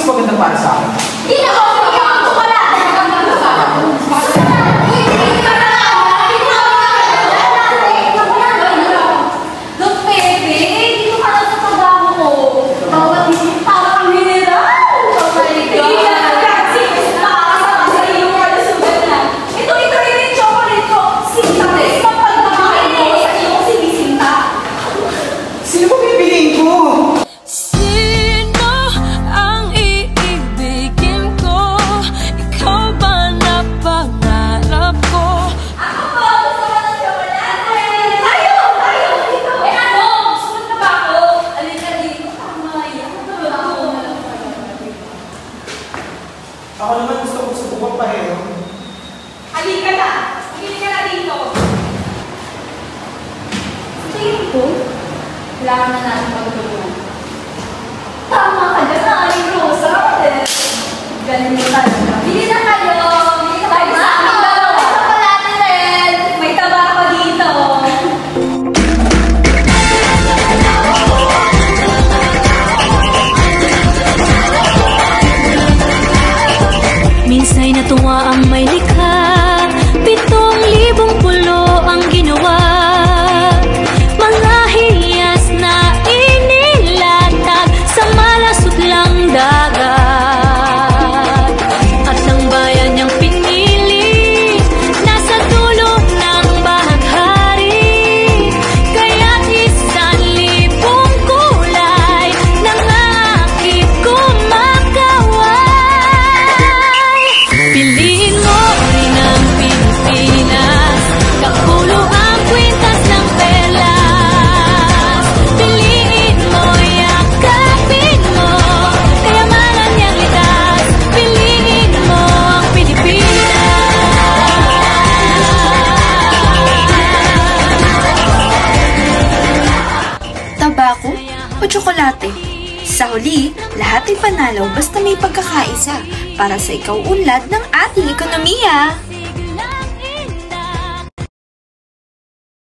mas maganda para sa akin. Hindi na ako! Hindi ako tsukolate! Look, Pepe! Dito ka na sa trabaho ko. Bawat isip tawag ang mineral! Oh my God! Nakakasama sa iyo ka na sugat na. Ito rin yung chocolate ko. Sinta rin. Sa pagmamahal mo sa iyong sinisinta. Sino ba pipiliin ko? Ako naman gusto kong subukang pareho. Halika na! Halika na dito! Sa tingin ko, kailangan na natin magtulungan. Tama ka dyan na, Aling Rosa! Galing mo talaga. Bili na kayo! Bili na kayo sa aking dalawa! May chocolate rin! May taba pa dito! Minsa'y natuwa ang may likha, 7,000 pulo ang ginawa. Mga hiyas na inilatag sa malasutlang dagat. At ang bayan niyang pinili, nasa dulo ng bahaghari. Kaya't 1,000 kulay nangakit kumakaway. Piliin mo rin ang Pilipinas, kapulo ang kwintas ng perlas. Piliin mo, yakapin mo, kayamanan niyang litas. Piliin mo ang Pilipinas. Tabako o tsokolate? Sa huli, lahat ay panalo basta may pagkakaisa para sa ikaw-unlad ng ating ekonomiya.